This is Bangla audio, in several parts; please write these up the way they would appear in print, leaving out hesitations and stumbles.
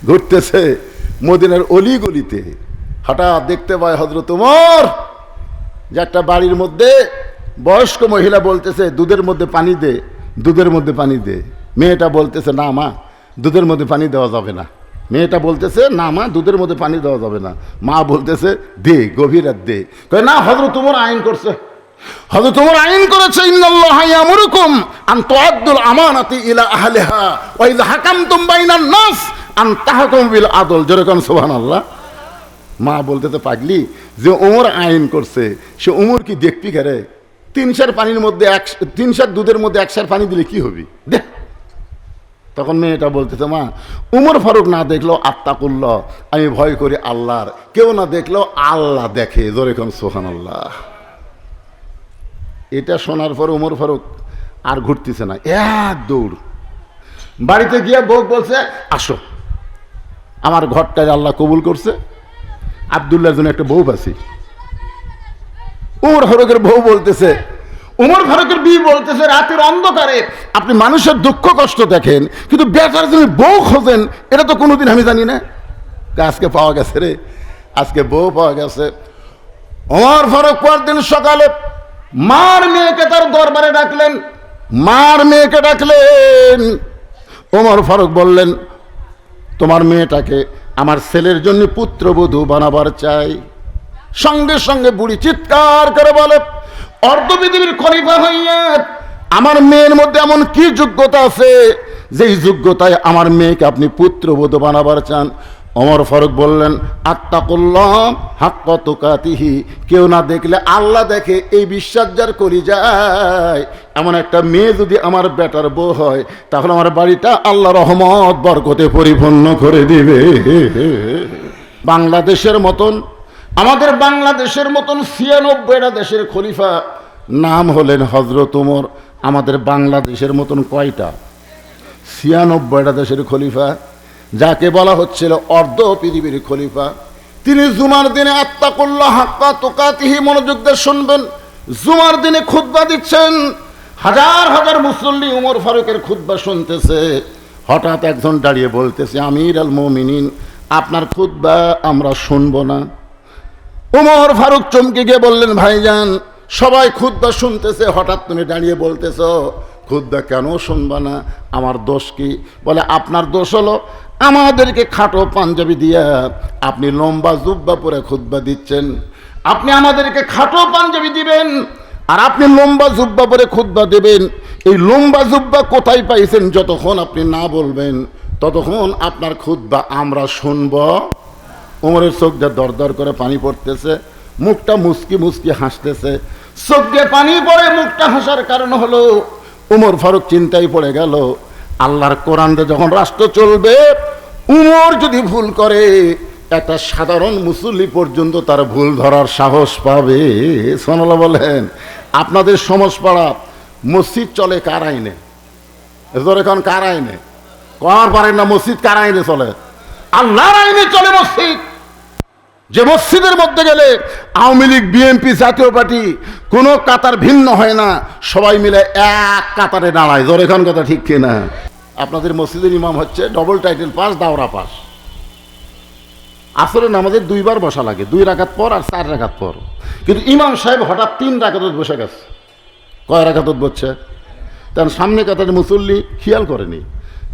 ঘুরতেছে মদিনার অলি গলিতে, হঠাৎ দেখতে পায় হযরত ওমর যে একটা বাড়ির মধ্যে বয়স্ক মহিলা বলতেছে দুধের মধ্যে পানি দে, দুধের মধ্যে পানি দে। মেয়েটা বলতেছে না মা, দুধের মধ্যে পানি দেওয়া যাবে না। মেয়েটা বলতেছে না মা, দুধের মধ্যে পানি দেওয়া যাবে না। মা বলতেছে দে, গভীর রাত দে। কয় না, হযরত ওমর আইন করছে, হযরত ওমর আইন করেছে, ইন্নাল্লাহা ইয়ামুরুকুম আন তুআদ্দুল আমানাতি ইলা আহলিহা ওয়া ইযা হাকামতুম বাইনান নাস আন তাহকুমু বিল আদল। যেরকম সুবহানাল্লাহ। মা বলতেছে পাগলি, যে ওমর আইন করছে সে ওমর কি দেখবি কারে? 3 সের পানির মধ্যে 3 সের দুধের মধ্যে 1 সের পানি দিলে কি হবি? দেখ। তখন মেয়েটা বলতেছে মা, উমর ফারুক না দেখলো আত্তাকুল্লাহ, আমি ভয় করি আল্লাহর, কেউ না দেখলো আল্লাহ দেখে। জোরে কোন সুবহানাল্লাহ। এটা শোনার পর উমর ফারুক আর ঘুরতেছে না, এক দৌড় বাড়িতে গিয়ে বউ বলছে আসো, আমার ঘরটায় আল্লাহ কবুল করছে, আব্দুল্লাহর জন্য একটা বউ পাচ্ছি। উমর ফারুকের বউ বলতেছে, উমর ফারুকের বিয়ে বলতেছে রাতের অন্ধকারে আপনি মানুষের দুঃখ কষ্ট দেখেন, কিন্তু বেচার জন্য বউ খোঁজেন, এটা তো কোনোদিন আমি জানি না। আজকে পাওয়া গেছে রে, আজকে বউ পাওয়া গেছে। উমর ফারুক পরদিন সকালে মার মেয়েকে তার দরবারে ডাকলেন, মার মেয়েকে ডাকলেন। উমর ফারুক বললেন তোমার মেয়েটাকে আমার ছেলের জন্য পুত্রবধূ বানাবার চাই। সঙ্গে সঙ্গে বুড়ি চিৎকার করে বলে, অর্ধ পৃথিবীর খলিফা হইয়া আমার মেয়ের মধ্যে এমন কি যোগ্যতা আছে যেই যোগ্যতায় আমার মেয়েকে আপনি পুত্রবধূ বানাবার চান? ওমর ফারুক বললেন আত্তাকুল্লাহ হাক্কা তুকাতিহি, কেউ না দেখলে আল্লাহ দেখে, এই বিশ্বাস যার করি যায়, এমন একটা মেয়ে যদি আমার বেটার বউ হয় তাহলে আমার বাড়িটা আল্লাহ রহমত বরকতে পরিপূর্ণ করে দিবে। বাংলাদেশের মতন, আমাদের বাংলাদেশের মতন ৯৬টা দেশের খলিফা নাম হলেন হযরত ওমর। আমাদের বাংলাদেশের মতন কয়টা? ৯৬টা দেশের খলিফা, যাকে বলা হচ্ছিল অর্ধ পৃথিবীর খলিফা। তিনি জুমার দিনে আত্তাকুল্লাহ হাক্কা তুকাতিহি, মনোযোগ দিয়ে শুনবেন, জুমার দিনে খুতবা দিচ্ছেন, হাজার হাজার মুসল্লি ওমর ফারুকের খুতবা শুনতেছে। হঠাৎ একজন দাঁড়িয়ে বলতেছে আমির আল মুমিনিন, আপনার খুতবা আমরা শুনবো না। ওমর ফারুক চমকে গিয়ে বললেন ভাইজান, সবাই খুতবা শুনতেছে, হঠাৎ তুমি দাঁড়িয়ে বলতেছো খুতবা কেন শুনবা না? আমার দোষ কি? বলে আপনার দোষ হলো আমাদেরকে খাটো পাঞ্জাবি দিয়া আপনি লম্বা জুব্বা পরে খুতবা দিচ্ছেন। আপনি আমাদেরকে খাটো পাঞ্জাবি দিবেন আর আপনি লম্বা জুব্বা পরে খুতবা দেবেন। এই লম্বা জুব্বা কোথায় পাইছেন? যতক্ষণ আপনি না বলবেন ততক্ষণ আপনার খুতবা আমরা শুনব। ওমরের চোখ দিয়ে দর দর করে পানি পড়তেছে, মুখটা মুচকি মুচকি হাসতেছে। চোখ দিয়ে পানি পড়ে মুখটা হাসার কারণ হলো ওমর ফারুক চিন্তায় পড়ে গেল, আল্লাহর কোরআনে যখন রাষ্ট্র চলবে, উমর যদি ভুল করে একটা সাধারণ মুসল্লি পর্যন্ত তার ভুল ধরার সাহস পাবে। সুবহানাল্লাহ বলেন। আপনাদের সমাজপাড়া মসজিদ চলে কার আইনে? এখন কার আইনে? কর পারেন না, মসজিদ কার আইনে চলে? আল্লাহর আইনে চলে মসজিদ। যে মসজিদের মধ্যে গেলে আওয়ামী লীগ, বিএনপি, জাতীয় পার্টি কোনো কাতার ভিন্ন হয় না, সবাই মিলে এক কাতারে দাঁড়ায়। জোরে খান কথা ঠিক কিনা? আপনাদের মসজিদের ইমাম হচ্ছে ডবল টাইটেল পাস, দাওরা পাস। আসলে নামাজের 2 বার বসা লাগে, 2 রাকাত পর আর 4 রাকাত পর। কিন্তু ইমাম সাহেব হঠাৎ 3 রাকাতত বসে গেছে। কয় রাকাতত বসছে? কারণ সামনে কাতারে মুসল্লি খেয়াল করেনি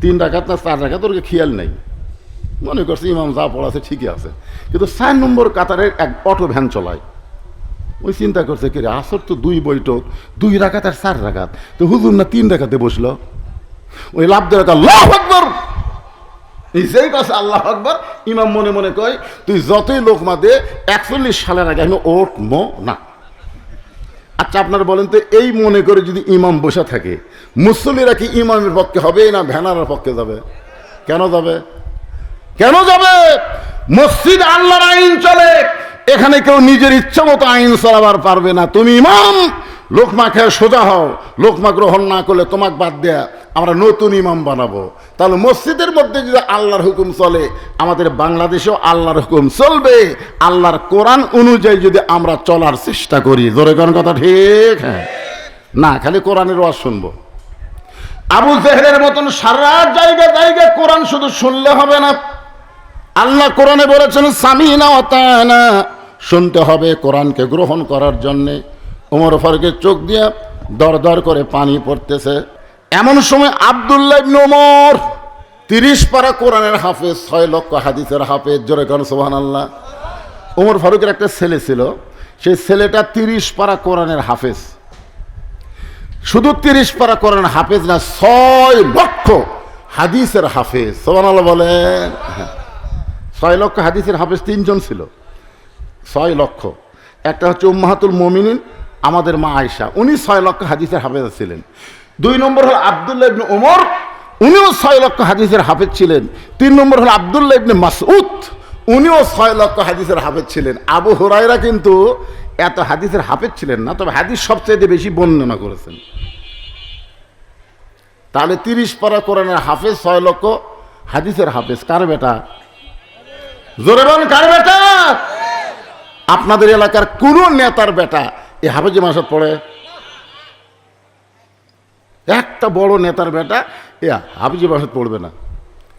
3 রাকাত না 4 রাকাত, ওর খেয়াল নেই, মনে করছে ইমাম যা পড়াছে ঠিকই আছে। কিন্তু 4 নম্বর কাতারের এক অটো ভ্যান চলায়, ওই চিন্তা করছে কি রে, আসর তো 2 বৈঠক, 2 রাকাত আর 4 রাকাত, তো হুজুর না 3 রাকাতে বসলো। ওই লাভ দেওয়া আল্লাহু আকবার, সেই কাছে আল্লাহু আকবার। ইমাম মনে মনে কয় তুই যতই লোকমা দে 41 সালের আগে আমি উঠবো না। আচ্ছা আপনারা বলেন তো, এই মনে করে যদি ইমাম বসে থাকে, মুসল্লিরা কি ইমামের পক্ষে হবে না ভ্যানারের পক্ষে যাবে? কেন যাবে? কেন যাবে? মসজিদ আল্লাহর আইন চলে, এখানে কেউ নিজের ইচ্ছা মতো আইন চালাবার পারবে না। তুমি ইমাম, লোকমা খেয়ে সোজা হও, লোকমা গ্রহণ না করলে তোমাকে বাদ দেয়া আমরা নতুন ইমাম বানাবো। তাহলে মসজিদের মধ্যে যদি আল্লাহর হুকুম চলে, আমাদের বাংলাদেশেও আল্লাহর হুকুম চলবে। আল্লাহর কোরআন অনুযায়ী যদি আমরা চলার চেষ্টা করি। জোরে কোন কথা ঠিক? হ্যাঁ না, খালি কোরআনের ওয়াজ শুনবো। আবু জেহেলের মতন সারা জায়গায় জায়গায় কোরআন শুধু শুনলে হবে না, আল্লাহ কোরআনে বলেছেন সামিনা ওয়া আতানা, শুনতে হবে কোরআনকে গ্রহণ করার জন্যে। ওমর ফারুকের চোখ দিয়ে দর দর করে পানি পড়তেছে। এমন সময় আব্দুল্লাহ ইবনে ওমর 30 পারা কোরআনের হাফেজ, 6 লক্ষ হাদিসের হাফেজ, জোরে কোন সুবহানাল্লাহ। ওমর ফারুকের একটা ছেলে ছিল, সেই ছেলেটা 30 পারা কোরআনের হাফেজ। শুধু 30 পারা কোরআনের হাফেজ না, 6 লক্ষ হাদিসের হাফেজ। সুবহানাল্লাহ বলেন। 6 লক্ষ হাদিসের হাফেজ 3 জন ছিল, 6 লক্ষ। একটা হচ্ছে উম্মাহাতুল মুমিনিন আমাদের মা আয়েশা, উনি 6 লক্ষ হাদিসের হাফেজ ছিলেন। 2 নম্বর হল আব্দুল্লাহ ইবনে ওমর, উনিও 6 লক্ষ হাদিসের হাফেজ ছিলেন। 3 নম্বর হল আব্দুল্লাহ ইবনে মাসউদ, উনিও 6 লক্ষ হাদিসের হাফেজ ছিলেন। আবু হুরায়রা কিন্তু এত হাদিসের হাফেজ ছিলেন না, তবে হাদিস সবচেয়ে বেশি বর্ণনা করেছেন। তাহলে 30 পারা কোরআনের হাফেজ, 6 লক্ষ হাদিসের হাফেজ। কার বেটা? জোরে বলেন, কার বেটা? আপনাদের এলাকার কোন নেতার বেটা এই হাফেজে মাসাদ পড়ে? একটা বড় নেতার বেটা এ হাফেজে মাসাদ পড়বে না।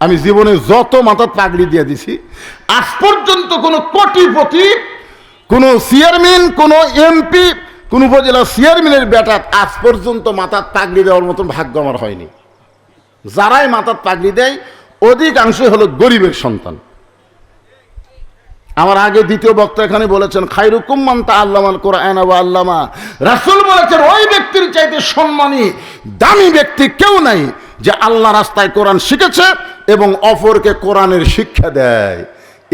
আমি জীবনে যত মাথার পাগড়ি দিয়ে দিছি, আজ পর্যন্ত কোনো কোটিপতি, কোনো চেয়ারম্যান, কোনো এমপি, কোন উপজেলা চেয়ারম্যানের বেটা আজ পর্যন্ত মাথার পাগড়ি দেওয়ার মতন ভাগ্য আমার হয়নি। যারাই মাথার পাগড়ি দেয় অধিকাংশই হলো গরিবের সন্তান। আমার আগে দ্বিতীয় বক্তা এখানে বলেছেন খায়রুকুম মান তাআল্লামাল কুরআনা ওয়া আল্লামা। রাসূল বলেছেন ওই ব্যক্তির চাইতে সম্মানী দামি ব্যক্তি কেউ নাই যে আল্লাহ রাস্তায় কোরআন শিখেছে এবং অপরকে কোরআনের শিক্ষা দেয়।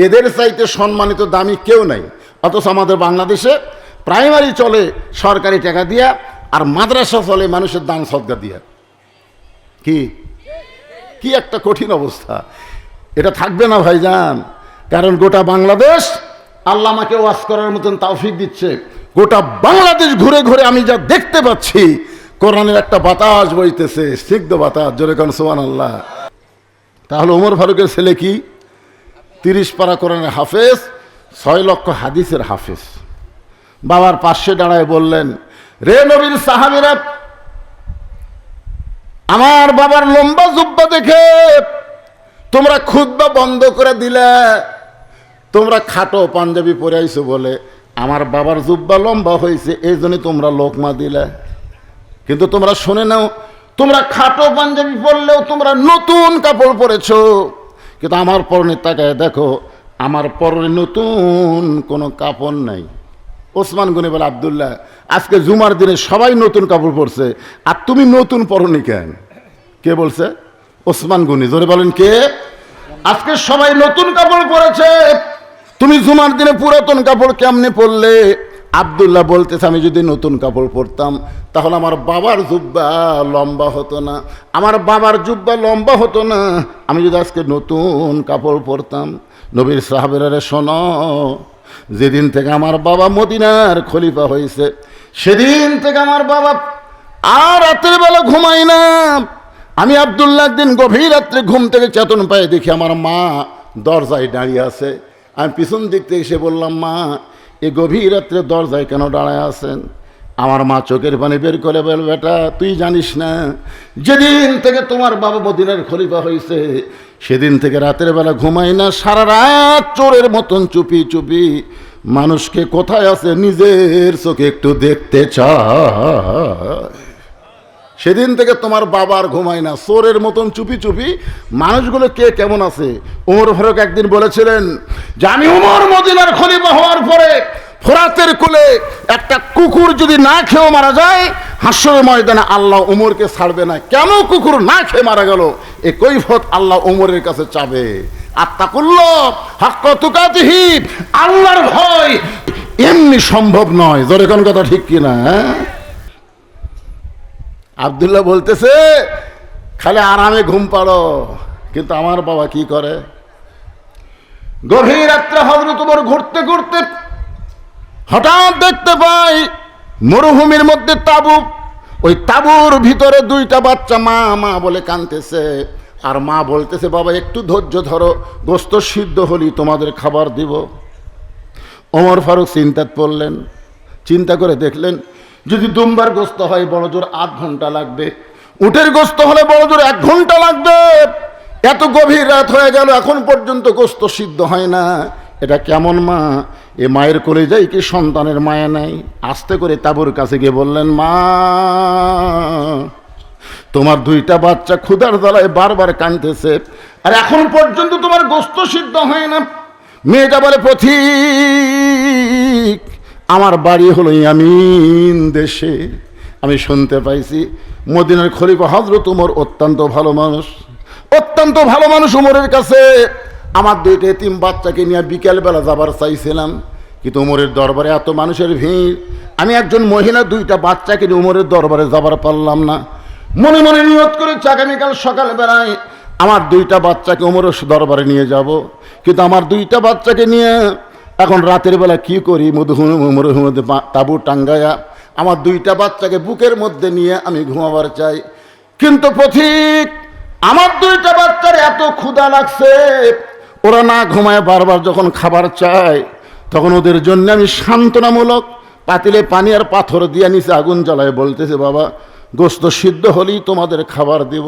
এদের চাইতে সম্মানিত দামি কেউ নাই। অথচ আমাদের বাংলাদেশে প্রাইমারি চলে সরকারি টাকা দিয়া, আর মাদ্রাসা চলে মানুষের দান সদকা দিয়া। কি একটা কঠিন অবস্থা। এটা থাকবে না ভাইজান, কারণ গোটা বাংলাদেশ আল্লাহ আমাকে ওয়াজ করার মতন তৌফিক দিচ্ছে। গোটা বাংলাদেশ ঘুরে ঘুরে আমি যা দেখতে পাচ্ছি, কোরআনের একটা বাতাস বইতেছে, স্নিগ্ধ বাতাস, জোরে কোন সুবহানাল্লাহ। তাহলে ওমর ফারুকের ছেলে কি 30 পারা কোরআনের হাফেজ, 6 লক্ষ হাদিসের হাফেজ। বাবার পাশে দাঁড়ায় বললেন, রে নবীর সাহাবীরা, আমার বাবার লম্বা জুব্বা দেখে তোমরা খুতবা বন্ধ করে দিলে। তোমরা খাটো পাঞ্জাবি পরে আইছো বলে আমার বাবার জুব্বা লম্বা হয়েছে, এই জন্য তোমরা লোকমা দিলে। কিন্তু তোমরা শুনে নাও, তোমরা খাটো পাঞ্জাবি পরলেও তোমরা নতুন কাপড় পরেছো, কিন্তু আমার পরনে তাকায় দেখো, আমার পরনে নতুন কোনো কাপড় নাই। ওসমান গনি বলে, আব্দুল্লাহ, আজকে জুমার দিনে সবাই নতুন কাপড় পরছে, আর তুমি নতুন পরনি কেন? কে বলছে? ওসমান গনি। জোরে বলেন, কে? আজকে সবাই নতুন কাপড় পরেছে, তুমি জুমার দিনে পুরাতন কাপড় কেমনে পরলে? আব্দুল্লাহ বলতেছে, আমি যদি নতুন কাপড় পরতাম তাহলে আমার বাবার জুব্বা লম্বা হতো না, আমার বাবার জুব্বা লম্বা হতো না আমি যদি আজকে নতুন কাপড় পরতাম। নবীর সাহাবেরা শোনো, যেদিন থেকে আমার বাবা মদিনার খলিফা হয়েছে, সেদিন থেকে আমার বাবা আর রাতের বেলা ঘুমাই না। আমি আব্দুল্লাহ একদিন গভীর রাত্রে ঘুম থেকে চেতন পায়ে দেখি আমার মা দরজায় দাঁড়িয়ে আছে। আমি পিছন দিক থেকে এসে বললাম, মা, এই গভীর রাত্রে দরজায় কেন দাঁড়ায় আছেন? আমার মা চোখের পানি বের করে বল, বেটা, তুই জানিস না, যেদিন থেকে তোমার বাবা মদিনার খলিফা হয়েছে সেদিন থেকে রাতের বেলা ঘুমাই না, সারা রাত চোরের মতন চুপি চুপি মানুষকে কোথায় আছে নিজের চোখে একটু দেখতে চায়। সেদিন থেকে তোমার বাবার ঘুমায় না, চোরের মতন চুপি চুপি মানুষগুলো কে কেমন আছে। ওমর ফারুক একদিন বলেছিলেন যে আমি ওমর মদিনার খলিফা হওয়ার পরে ফোরাতের কোলে একটা কুকুর যদি না খেয়েও মারা যায়, হাসরের ময়দানে আল্লাহ ওমরকে ছাড়বে না। কেন কুকুর না খেয়ে মারা গেল, এ কৈফিয়ত আল্লাহ ওমরের কাছে চাবে। আত্তাকুল্লাহ হাক্কা তুকাতিহি, আল্লাহর ভয় এমনি সম্ভব নয়। জোরে কোন কথা ঠিক কিনা? আব্দুল্লাহ বলতেছে, খালি আরামে ঘুম পাড়ো, কিন্তু আমার বাবা কি করে? গভীর রাত্রে হযরত ওমর ঘুরতে ঘুরতে হঠাৎ দেখতে পাই মরুভূমির মধ্যে তাঁবু, ওই তাঁবুর ভিতরে 2টা বাচ্চা মা মা বলে কাঁদতেছে। আর মা বলতেছে, বাবা একটু ধৈর্য ধরো, গোস্ত সিদ্ধ হলি তোমাদের খাবার দিব। ওমর ফারুক চিন্তাত পড়লেন, চিন্তা করে দেখলেন যদি দুম্বার গোস্ত হয় বড় জোর 8 ঘন্টা লাগবে, উটের গোস্ত হলে বড় জোর 1 ঘন্টা লাগবে। এত গভীর রাত হয়ে গেল, এখন পর্যন্ত গোস্ত সিদ্ধ হয় না। এটা কেমন মা? এ মায়ের কলিজায় কি সন্তানের মায়া নাই? আস্তে করে তাবুর কাছে গিয়ে বললেন, মা, তোমার দুইটা বাচ্চা ক্ষুধার জ্বালায় বারবার কাঁদতেছে, আর এখন পর্যন্ত তোমার গোস্ত সিদ্ধ হয় না। মেয়েটা বলে, পথিক, আমার বাড়ি হলো ইয়ামিন দেশে। আমি শুনতে পাইছি মদিনার খলিফা হযরত ওমর অত্যন্ত ভালো মানুষ, অত্যন্ত ভালো মানুষ। ওমরের কাছে আমার দুইটা এতিম বাচ্চাকে নিয়ে বিকেলবেলা যাবার চাইছিলাম, কিন্তু ওমরের দরবারে এত মানুষের ভিড়, আমি একজন মহিলা দুইটা বাচ্চাকে নিয়ে ওমরের দরবারে যাবার পারলাম না। মনে মনে নিয়ত করেছি আগামীকাল সকালবেলায় আমার দুইটা বাচ্চাকে ওমরের দরবারে নিয়ে যাব, কিন্তু আমার দুইটা বাচ্চাকে নিয়ে এখন রাতের বেলা কি করি? ওমরের মধ্যে তাঁবু টাঙ্গায়া আমার দুইটা বাচ্চাকে বুকের মধ্যে নিয়ে আমি ঘুমাবার চাই। কিন্তু পথিক, আমার দুইটা বাচ্চার এত ক্ষুধা লাগছে, ওরা না ঘুমায় বারবার যখন খাবার চায়, তখন ওদের জন্য আমি সান্ত্বনামূলক পাতিলে পানি আর পাথর দিয়ে নিচে আগুন জ্বালায় বলতেছে, বাবা, গোস্ত সিদ্ধ হলেই তোমাদের খাবার দিব।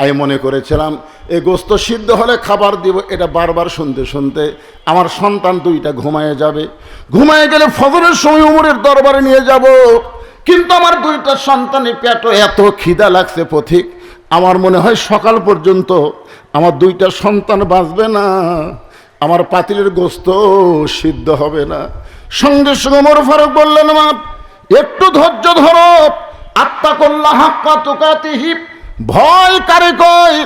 আমি মনে করেছিলাম এই গোস্ত সিদ্ধ হলে খাবার দিব। এটা বারবার শুনতে শুনতে আমার সন্তান দুইটা ঘুমায় যাবে। ঘুমায় গেলে ফজরের সময় ওমরের দরবারে নিয়ে যাব, কিন্তু আমার দুইটা সন্তানের পেটে এত খিদা লাগছে পথিক, আমার মনে হয় সকাল পর্যন্ত আমার দুইটা সন্তান বাঁচবে না, আমার পাতিলের গোস্ত সিদ্ধ হবে না। সঙ্গে সঙ্গে ওমর ফারুক বললেন, মা, একটু ধৈর্য ধরো, আত্তাকুল্লাহ হাক্কা তুকাতিহি, ভয় কারে কয়?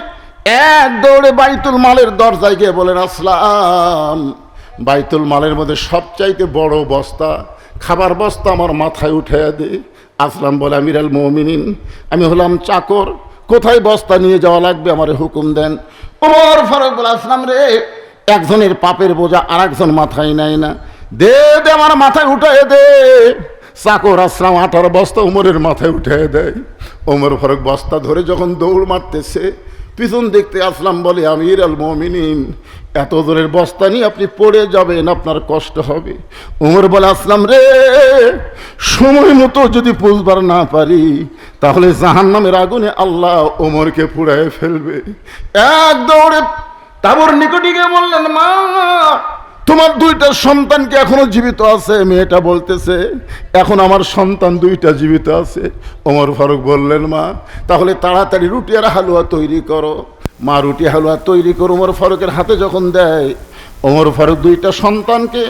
এক দৌড়ে বাইতুল মালের দরজায় গিয়ে বলেন, আসলাম, বাইতুল মালের মধ্যে সবচাইতে বড় বস্তা, খাবার বস্তা আমার মাথায় উঠে দে। আসলাম বলে, আমিরুল মুমিনিন, আমি হলাম চাকর, কোথায় বস্তা নিয়ে যাওয়া লাগবে আমারে হুকুম দেন। ওমর ফারুক বলে, আসলাম রে, একজনের পাপের বোঝা আর একজন মাথায় নেয় না, দে দে আমার মাথায় উঠায় দে। চাকর আসলাম 18 বস্তা ওমরের মাথায় উঠে দেয়। ওমর ফারুক বস্তা ধরে যখন দৌড় মারতেছে, পিছন দেখতে আসলাম বলে, আমিরুল মুমিনিন, এত জোরের বস্তা নিয়ে আপনি পড়ে যাবেন, আপনার কষ্ট হবে। ওমর বলে, আসলাম রে, সময় মতো যদি পুষবার না পারি তাহলে জাহান্নামের আগুনে আল্লাহ ওমরকে পুড়ায় ফেলবে। এক দৌড়ে তাবুর নিকটে গিয়ে বললেন, মা, তোমার দুইটা সন্তান কি এখনো জীবিত আছে? মেয়েটা বলতেছে, এখন আমার সন্তান দুইটা জীবিত আছে। ওমর ফারুক বললেন, মা, তাহলে তাড়াতাড়ি রুটি আর হালুয়া তৈরি করো। মা রুটি হালুয়া তৈরি করে ওমর ফারুকের হাতে যখন দেয়, ওমর ফারুক দুইটা সন্তানকে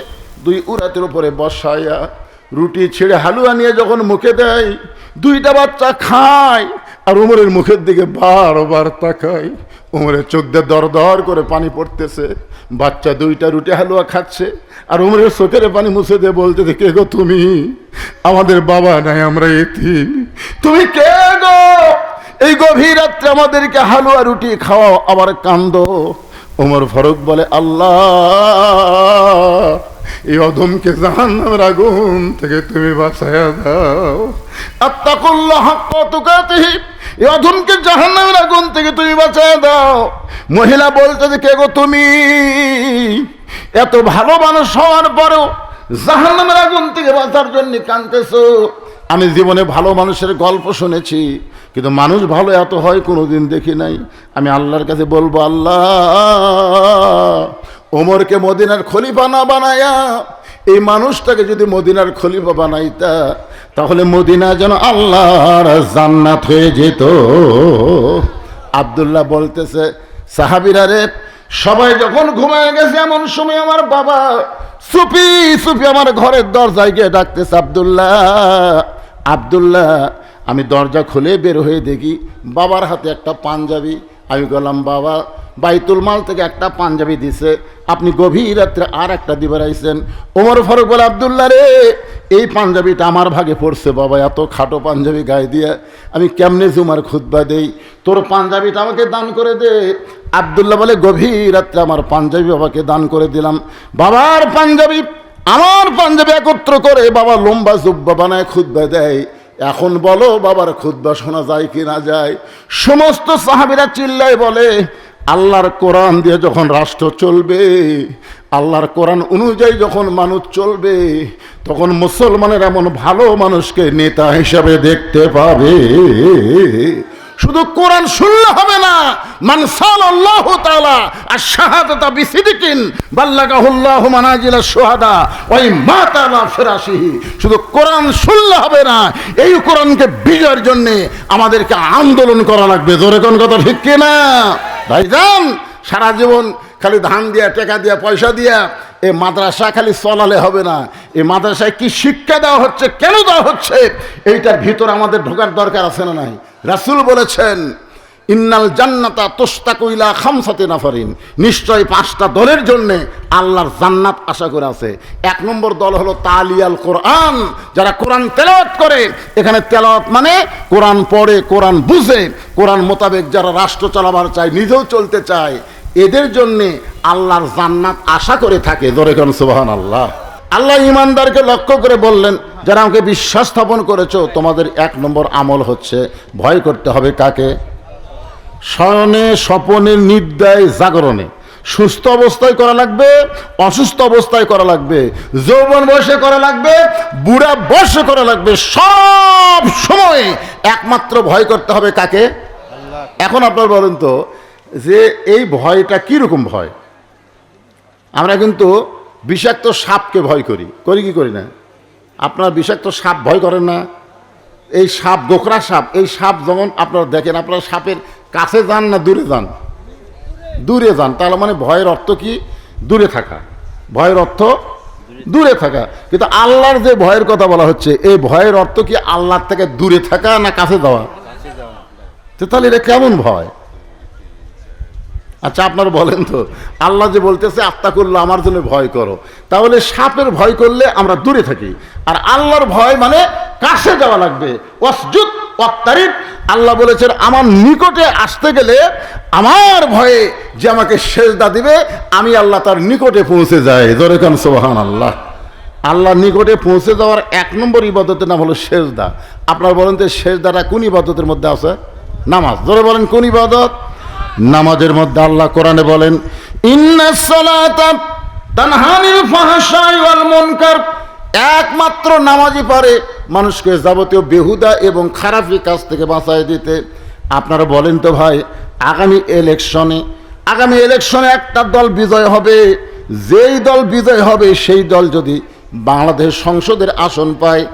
দুই উরাতের উপরে বসায়া রুটি ছেড়ে হালুয়া নিয়ে যখন মুখে দেয়, দুইটা বাচ্চা খায় আর ওমরের মুখের দিকে বারবার তাকায়। ওমরের চোখ দিয়ে দর দর করে পানি পড়তেছে। বাচ্চা দুইটা রুটি হালুয়া খাচ্ছে আর ওমরের চোখের পানি মুছে দিয়ে বলতেছে, কে গো তুমি? আমাদের বাবা নাই, আমরা এতিম, তুমি কে গো? এই গভীর রাত্রে আমাদেরকে হালুয়া রুটি খাওয়াও, আবার কান্দো। ওমর ফারুক বলে, আল্লাহ, এই অধমকে জাহান্নামের আগুন থেকে তুমি বাঁচায়া দাও। আত্তাকুল্লাহ হাক্কা তুকাতিহি, এই অধমকে জাহান্নামের আগুন থেকে তুমি বাঁচায়া দাও। মহিলা বলতেছে, কে গো তুমি? এত ভালো মানুষ হওয়ার পরেও জাহান্নামের আগুন থেকে বাঁচার জন্য কাঁদতেছো। আমি জীবনে ভালো মানুষের গল্প শুনেছি, কিন্তু মানুষ ভালো এত হয় কোনোদিন দেখি নাই। আমি আল্লাহর কাছে বলবো, আল্লাহ, ওমরকে মদিনার খলিফা না বানায়া এই মানুষটাকে যদি মদিনার খলিফা বানাইতা, তাহলে মদিনা যেন আল্লাহর জান্নাত হয়ে যেত। আব্দুল্লাহ বলতেছে, সাহাবীরা রে, সবাই যখন ঘুমায় গেছে, এমন সময় আমার বাবা চুপি চুপি আমার ঘরের দরজায় গিয়ে ডাকতেছে, আব্দুল্লাহ, আব্দুল্লাহ। আমি দরজা খুলে বের হয়ে দেখি বাবার হাতে একটা পাঞ্জাবি। আমি বললাম, বাবা, বাইতুল মাল থেকে একটা পাঞ্জাবি দিছে, আপনি গভীর রাত্রে আর একটা দিবার আইছেন। ওমর ফারুক বলে, আব্দুল্লাহ রে, এই পাঞ্জাবিটা আমার ভাগে পড়ছে বাবা, এত খাটো পাঞ্জাবি গায়ে দিয়ে আমি কেমনে জুমার খুতবা দেই, তোর পাঞ্জাবিটা আমাকে দান করে দে। আব্দুল্লাহ বলে, গভীর রাত্রে আমার পাঞ্জাবি বাবাকে দান করে দিলাম। বাবার পাঞ্জাবি আমার পাঞ্জাবি একত্র করে বাবা লম্বা জুব্বা বানায় খুতবা দেয়। এখন বলো, বাবার খুতবা শোনা যায় কি না যায়? সমস্ত সাহাবীরা চিল্লায় বলে, আল্লাহর কোরআন দিয়ে যখন রাষ্ট্র চলবে, আল্লাহর কোরআন অনুযায়ী যখন মানুষ চলবে, তখন মুসলমানের এমন ভালো মানুষকে নেতা হিসাবে দেখতে পাবে। শুধু কোরআন শুনলে হবে না, মান সাল্লাল্লাহু তাআলা আশ-শাহাদাতা বিসিদকিন বাল্লাগাহুল্লাহু মানাজিলা শুহাদা ওই মাতা আলা ফিরাশিহি। শুধু কোরআন শুনলে হবে না, এই কোরআনকে বিজয়ের জন্য আমাদেরকে আন্দোলন করা লাগবে। জোরে কোন কথা ঠিক কিনা ভাইজান? সারা জীবন খালি ধান দিয়া, টাকা দিয়া, পয়সা দিয়া এই মাদ্রাসা খালি চলালে হবে না। এই মাদ্রাসায় কি শিক্ষা দেওয়া হচ্ছে, কেন দেওয়া হচ্ছে, এইটার ভিতর আমাদের ঢোকার দরকার আছে না নাই? রাসূল বলেছেন, ইন্নাল জান্নাতা তুশতাকু ইলা খামসাতি নাফারিন, নিশ্চয় 5টা দলের জন্য আল্লাহর জান্নাত আশা করে আছে। 1 নম্বর দল হলো তালিয়াল কোরআন, যারা কোরআন তেলাওয়াত করে। এখানে তেলাওয়াত মানে কোরআন পড়ে, কোরআন বুঝে, কোরআন মোতাবেক যারা রাষ্ট্র চালাবার চায়, নিজেও চলতে চায়, এদের জন্যে আল্লাহর জান্নাত আশা করে থাকে। জোরে কোন সুবহানাল্লাহ। আল্লাহ ঈমানদারকে লক্ষ্য করে বললেন, যারা আমাকে বিশ্বাস স্থাপন করেছো, তোমাদের 1 নম্বর আমল হচ্ছে ভয় করতে হবে কাকে? শয়নে, স্বপনে, নিদ্রায়, জাগরণে। সুস্থ অবস্থায় করা লাগবে, অসুস্থ অবস্থায় করা লাগবে, যৌবন বয়সে করা লাগবে, বুড়া বয়সে করা লাগবে, সব সময় একমাত্র ভয় করতে হবে কাকে? এখন আপনার বলেন তো যে এই ভয়টা কিরকম ভয়? আমরা কিন্তু বিষাক্ত সাপকে ভয় করি, করি কি করি না? আপনারা বিষাক্ত সাপ ভয় করেন না? এই সাপ, গোখরা সাপ, এই সাপ যেমন আপনারা দেখেন, আপনারা সাপের কাছে যান না দূরে যান? দূরে যান। তাহলে মানে ভয়ের অর্থ কি? দূরে থাকা। ভয়ের অর্থ দূরে থাকা। কিন্তু আল্লাহর যে ভয়ের কথা বলা হচ্ছে, এই ভয়ের অর্থ কি আল্লাহর থেকে দূরে থাকা না কাছে যাওয়া? তো তাহলে এটা কেমন ভয়? আচ্ছা আপনারা বলেন তো, আল্লাহ যে বলতেছে আত্তাকুল্লাহ, আমার জন্য ভয় করো, তাহলে সাপের ভয় করলে আমরা দূরে থাকি, আর আল্লাহর ভয় মানে কাছে যাওয়া লাগবে। ওয়াসজুদ ওয়াক্তারিব, আল্লাহ বলেছেন আমার নিকটে আসতে গেলে আমার ভয়ে যে আমাকে সেজদা দিবে, আমি আল্লাহ তার নিকটে পৌঁছে যাই। জোরে কান সুবহানাল্লাহ। আল্লাহর নিকটে পৌঁছে যাওয়ার 1 নম্বর ইবাদতের নাম হলো সেজদা। আপনারা বলেন তো সেজদাটা কোন ইবাদতের মধ্যে আছে? নামাজ। জোরে বলেন কোন ইবাদত? নামাজের মধ্যে। আল্লাহ কোরআনে বলেন, ইন্নাস সালাতা তানহা আনিল ফাহশাই ওয়াল মুনকার, একমাত্র নামাজই পারে মানুষকে যাবতীয় বেহুদা এবং খারাপি কাজ থেকে বাঁচায় দিতে। আপনারা বলেন তো ভাই, আগামী ইলেকশনে একটা দল বিজয় হবে, যেই দল বিজয় হবে সেই দল যদি বাংলাদেশ সংসদের আসন পায়,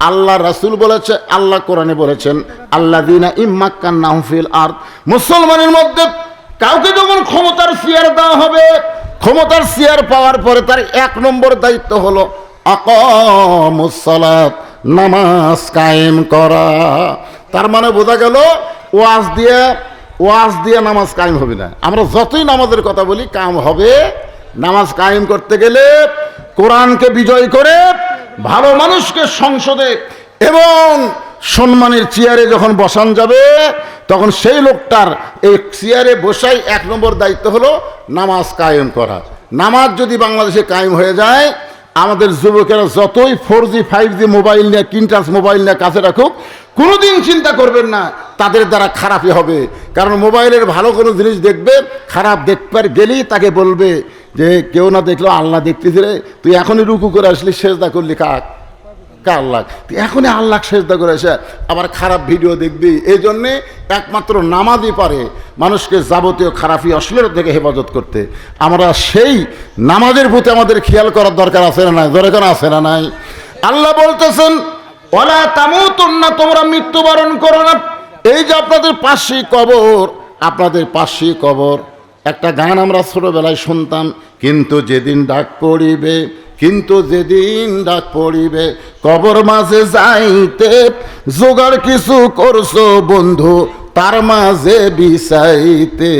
আল্লাহ রাসূল বলেছে, আল্লাহ কোরআনে বলেছেন, আল্লাযীনা ইম্মাক্কান্নাহুম ফিল আরদ, মুসলমানের মধ্যে কাউকে যখন ক্ষমতার চেয়ার দেওয়া হবে, ক্ষমতার চেয়ার পাওয়ার পরে তার 1 নম্বর দায়িত্ব হলো আকামুস সালাত, নামাজ কায়েম করা। তার মানে বোঝা গেল ওয়াজ দিয়ে নামাজ কায়েম হবে না। আমরা যতই নামাজের কথা বলি, কাম হবে। নামাজ কায়েম করতে গেলে কোরআনকে বিজয় করে ভালো মানুষকে সংসদে এবং সম্মানের চেয়ারে যখন বসান যাবে, তখন সেই লোকটার এই চেয়ারে বসাই 1 নম্বর দায়িত্ব হলো নামাজ কায়েম করা। নামাজ যদি বাংলাদেশে কায়েম হয়ে যায়, আমাদের যুবকেরা যতই 4G 5G মোবাইল নিয়ে, কিনটাস মোবাইল নিয়ে কাছে রাখুক, কোনোদিন চিন্তা করবেন না তাদের দ্বারা খারাপই হবে। কারণ মোবাইলের ভালো কোনো জিনিস দেখবে, খারাপ দেখবার গেলেই তাকে বলবে যে কেউ না দেখলো আল্লাহ দেখতেছি রে, তুই এখনই রুকু করে আসলি, সেজদা করলি কাক? আল্লাহ। তুই এখনই আল্লাহ সেজদা করে আসে, আবার খারাপ ভিডিও দেখবি। এই জন্যে একমাত্র নামাজই পারে মানুষকে যাবতীয় খারাপি অশ্লীলতা থেকে হেফাজত করতে। আমরা সেই নামাজের প্রতি আমাদের খেয়াল করার দরকার আছে না নাই? জোরে কেন আছে না নাই? আল্লাহ বলতেছেন, ওয়ালা তামুতুন্না, তোমরা মৃত্যুবরণ করো না। এই যে আপনাদের পাশেই কবর, আপনাদের পাশেই কবর। একটা গান আমরা ছোটবেলায় শুনতাম, কিন্তু যেদিন ডাক পড়িবে, কিন্তু যেদিন ডাক পড়িবে, কবর মাঝে যাইতে জোগাড় কিছু করছো বন্ধু, তার মাঝে বিছাইতে।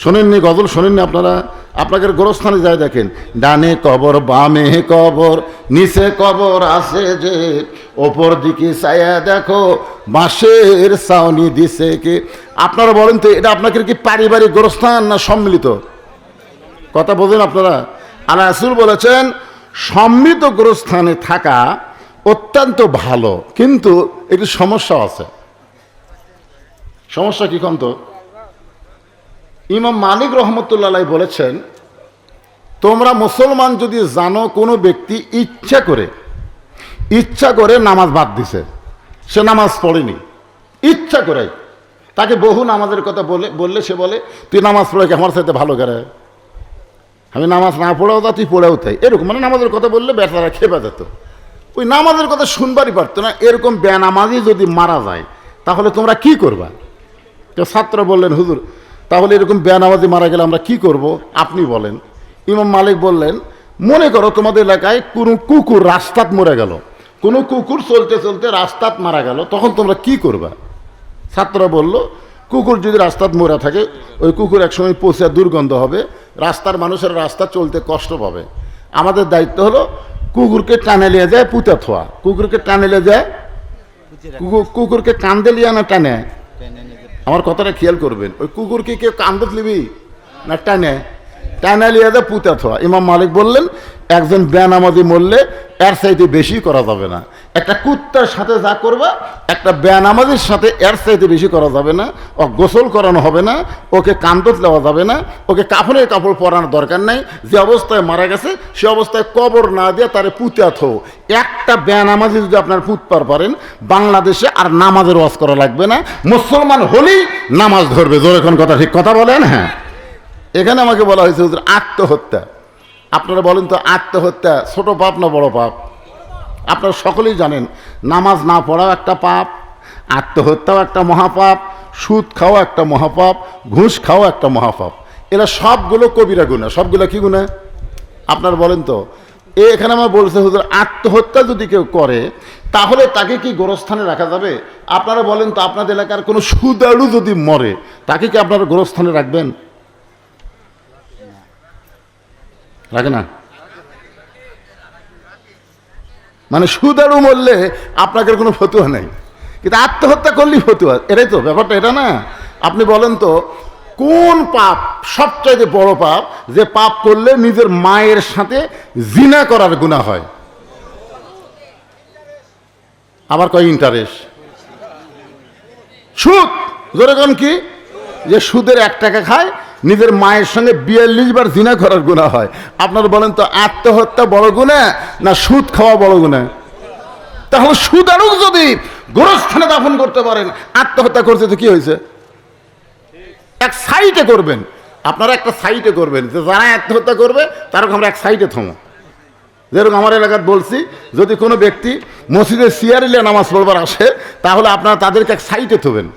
শোনেননি গজল? শোনেননি আপনারা? আপনাকে গোরস্থানে যায় দেখেন, ডানে কবর বামে কবর, নিচে কবর আছে যে, ওপর দিকে ছায়া দেখো বাঁশের ছাউনি দিছে কে। আপনারা বলেন তো, এটা আপনাকে কি পারিবারিক গোরস্থান না সম্মিলিত? কথা বোঝেন আপনারা? আল্লাহ রাসূল বলেছেন, সম্মিলিত গোরস্থানে থাকা অত্যন্ত ভালো, কিন্তু একটু সমস্যা আছে। সমস্যা কি কন্ত? ইমাম মালিক রহমতুল্লাহ আলাইহি বলেছেন, তোমরা মুসলমান যদি জানো কোনো ব্যক্তি ইচ্ছা করে নামাজ বাদ দিছে, সে নামাজ পড়েনি ইচ্ছা করে, তাকে বহু নামাজের কথা বললে সে বলে তুই নামাজ পড়ে কি আমার সাথে ভালো করে, আমি নামাজ না পড়েও তা তুই পড়েও তাই, এরকম মানে নামাজের কথা বললে বেচারা খেপে যেত, ওই নামাজের কথা শুনবারই পারতো না। এরকম বেনামাজি যদি মারা যায় তাহলে তোমরা কি করবা? তো ছাত্র বললেন হুজুর তাহলে এরকম বেনামাজি মারা গেলে আমরা কি করব আপনি বলেন। ইমাম মালিক বললেন মনে করো তোমাদের এলাকায় কোনো কুকুর রাস্তাত মরে গেল, কোনো কুকুর চলতে চলতে রাস্তাত মারা গেল, তখন তোমরা কি করবা? ছাত্ররা বলল কুকুর যদি রাস্তাত মরা থাকে ওই কুকুর একসময় পচে দুর্গন্ধ হবে, রাস্তার মানুষের রাস্তা চলতে কষ্ট পাবে, আমাদের দায়িত্ব হলো কুকুরকে টানে নিয়ে যায় পুঁতে থোয়া, কুকুরকে টানে নিয়ে যায়, কুকুরকে কান্দে লিয়া না টানে, আমার কথাটা খেয়াল করবেন, ওই কুকুরকে কেউ কান্দত লিবি না টানে, টানে লিয়ে যায় পুঁতে থোয়া। ইমাম মালিক বললেন একজন বেনামাজি মরলে এর চাইতে বেশি করা যাবে না, একটা কুত্তার সাথে যা করবা একটা বেনামাজির সাথে এর চাইতে বেশি করা যাবে না, ও গোসল করানো হবে না, ওকে কান্দত দেওয়া যাবে না, ওকে কাফনের কাপড় পরানোর দরকার নাই, যে অবস্থায় মারা গেছে সে অবস্থায় কবর না দিয়ে তারে পুঁতে থো। একটা বেনামাজি যদি আপনার পুঁতপার পারেন বাংলাদেশে আর নামাজের ওয়াজ করা লাগবে না, মুসলমান হলেই নামাজ ধরবে। জোরে কোন কথা ঠিক কথা বলেন? হ্যাঁ, এখানে আমাকে বলা হয়েছে হুজুর আত্মহত্যা, আপনারা বলেন তো আত্মহত্যা ছোট পাপ না বড় পাপ? আপনারা সকলেই জানেন নামাজ না পড়াও একটা পাপ, আত্মহত্যাও একটা মহাপাপ, সুদ খাওয়া একটা মহাপাপ, ঘুষ খাওয়া একটা মহাপাপ, এরা সবগুলো কবিরা গুনাহ। সবগুলো কি গুনাহ আপনারা বলেন তো? এখানে আমার বলছে হুজুর আত্মহত্যা যদি কেউ করে তাহলে তাকে কি গোরস্থানে রাখা যাবে? আপনারা বলেন তো আপনাদের এলাকার কোনো সুদারু যদি মরে তাকে কি আপনারা গোরস্থানে রাখবেন? রাখে না, মানে সুদারু মরলে আপনাদের কোনো ফতুয়া নেই, কিন্তু আত্মহত্যা করলেই ফতুয়া, এটাই তো ব্যাপারটা, এটা না? আপনি বলেন তো কোন পাপ সবচাইতে বড় পাপ, যে পাপ করলে নিজের মায়ের সাথে জিনা করার গুনাহ হয়? আবার কয় ইন্টারেস্ট, সুদ। জোরে কোন কি? যে সুদের 1 টাকা খায় নিজের মায়ের সঙ্গে 42 বার জিনা করার গুনাহ হয়। আপনারা বলেন তো আত্মহত্যা বড় গুনাহ না সুদ খাওয়া বড় গুনাহ? তাহলে সুদারু যদি গোরস্থানে দাফন করতে পারেন আত্মহত্যা করতে তো কি হয়েছে? এক সাইডে করবেন আপনারা, একটা সাইডে করবেন, যে যারা আত্মহত্যা করবে তারও আমরা এক সাইডে থমো। যেরকম আমার এলাকায় বলছি যদি কোনো ব্যক্তি মসজিদে সিয়ারিলে নামাজ পড়বার আসে তাহলে আপনারা তাদেরকে এক সাইডে থবেন,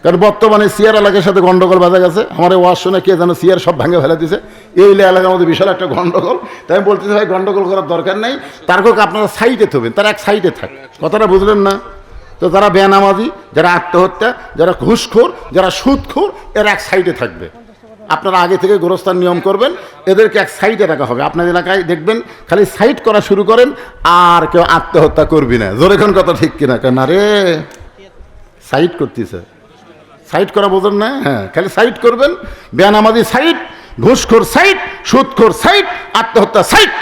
কারণ বর্তমানে সিয়ার এলাকার সাথে গন্ডগোল বাজা গেছে। আমার এই ওয়াজ শুনে কে যেন সিয়ার সব ভাঙে ফেলে দিছে, এই এলাকার মধ্যে বিশাল একটা গন্ডগোল। তাই আমি বলতেছি ভাই গন্ডগোল করার দরকার নেই, তারপর আপনারা সাইডে থবেন, তারা এক সাইডে থাক। কথাটা বুঝলেন না? তো যারা বেনামাজি, যারা আত্মহত্যা, যারা ঘুষখোর, যারা সুদখোর, এরা এক সাইডে থাকবে। আপনারা আগে থেকে গোরস্থান নিয়ম করবেন, এদেরকে এক সাইডে রাখা হবে। আপনার এলাকায় দেখবেন খালি সাইড করা শুরু করেন আর কেউ আত্মহত্যা করবি না। জোরে কোন কথা ঠিক কিনা? কেন রে সাইড করতেছে, সাইড করা বোঝেন না? হ্যাঁ, খালি সাইড করবেন, বেনামাজি সাইড, ঘুষখোর সাইড, সুদখোর সাইড, আত্মহত্যা সাইড।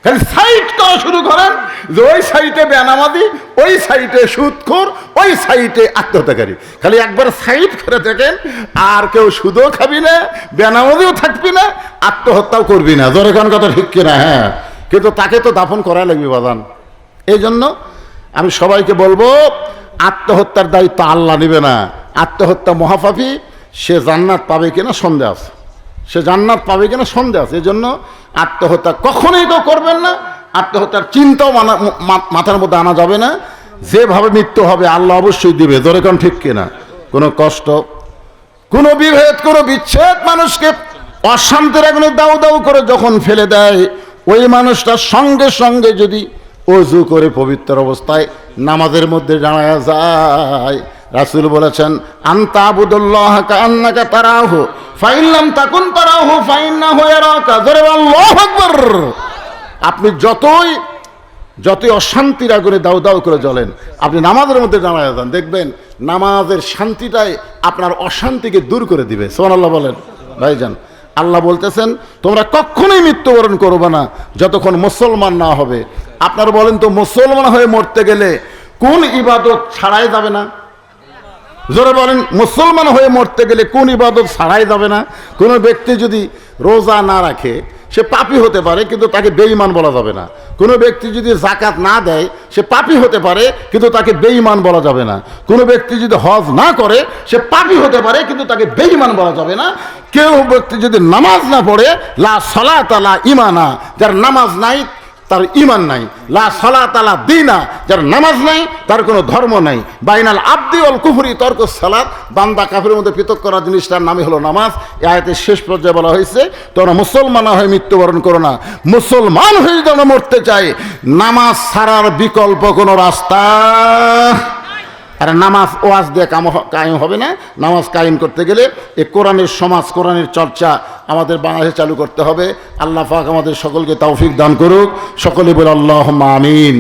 খালি সাইড করা শুরু করেন যে ওই সাইডে বেনামাজি, ওই সাইডে সুদখোর, ওই সাইডে আত্মহত্যাকারী। খালি একবার সাইড করে দেখেন আর কেউ সুদও খাবি না, বেনামাজিও থাকবি না, আত্মহত্যাও করবি না। জোরে কোন কথা ঠিক কিনা? হ্যাঁ, কিন্তু তাকে তো দাফন করা লাগবে বাজান। এই জন্য আমি সবাইকে বলবো আত্মহত্যার দায়িত্ব আল্লাহ নেবে না। আত্মহত্যা মহাপাপী, সে জান্নাত পাবে কিনা সন্দেহ আছে, সে জান্নাত পাবে কিনা সন্দেহ আছে। এই জন্য আত্মহত্যা কখনোই কেউ করবেন না, আত্মহত্যার চিন্তাও মাথার মধ্যে আনা যাবে না। যেভাবে মৃত্যু হবে আল্লাহ অবশ্যই দিবে। ধরে কোন ঠিক কিনা? কোনো কষ্ট, কোনো বিভেদ, কোনো বিচ্ছেদ মানুষকে অশান্তির আগুনে দাউ দাউ করে যখন ফেলে দেয়, ওই মানুষটা সঙ্গে সঙ্গে যদি ওযু করে পবিত্র অবস্থায় নামাজের মধ্যে দাঁড়ায় যায়, রাসূল বলেছেন আনতা আবুদুল্লাহ কান্নাকা তারাহু ফাইন লাম তাকুন তারাহু ফাইন্নাহু ইয়ারাকা। জোরে আল্লাহু আকবার। আপনি যতই অশান্তির আগুনে দাউ দাউ করে জ্বলেন, আপনি নামাজের মধ্যে দাঁড়ায় যান, দেখবেন নামাজের শান্তিটাই আপনার অশান্তিকে দূর করে দিবে। সুবহানাল্লাহ বলেন ভাইজান। আল্লাহ বলতেছেন তোমরা কখনোই মৃত্যুবরণ করবে না যতক্ষণ মুসলমান না হবে। আপনারা বলেন তো মুসলমান হয়ে মরতে গেলে কোন ইবাদত ছাড়াই যাবে না? জোরে বলেন, মুসলমান হয়ে মরতে গেলে কোন ইবাদত ছাড়াই যাবে না? কোনো ব্যক্তি যদি রোজা না রাখে সে পাপী হতে পারে, কিন্তু তাকে বেঈমান বলা যাবে না। কোনো ব্যক্তি যদি জাকাত না দেয় সে পাপী হতে পারে, কিন্তু তাকে বেঈমান বলা যাবে না। কোনো ব্যক্তি যদি হজ না করে সে পাপী হতে পারে, কিন্তু তাকে বেঈমান বলা যাবে না। কেউ ব্যক্তি যদি নামাজ না পড়ে, লা সালাতা লা ঈমানা, যার নামাজ নাই তার ঈমান নাই, লা সালাতা লা দীনা, যার নামাজ নাই তার কোনো ধর্ম নাই। বাইনাল আবদি ওয়াল কুফরি তরকুস সালাত, বান্দা কাফেরের মধ্যে পৃথক করা জিনিসটার নামই হলো নামাজ। এই আয়াতের শেষ পর্যায়ে বলা হয়েছে, তোমরা মুসলমান হয়ে মৃত্যুবরণ করো না। মুসলমান হয়ে যদি আমরা মরতে চাই, নামাজ ছাড়ার বিকল্প কোনো রাস্তা, আর নামাজ ওয়াজ দিয়ে কায়েম হবে না। নামাজ কায়েম করতে গেলে এই কোরআনের সমাজ, কোরআনের চর্চা আমাদের বাংলাদেশে চালু করতে হবে। আল্লাহ পাক আমাদের সকলকে তৌফিক দান করুক। সকলে বলে আল্লাহুম্মা আমিন।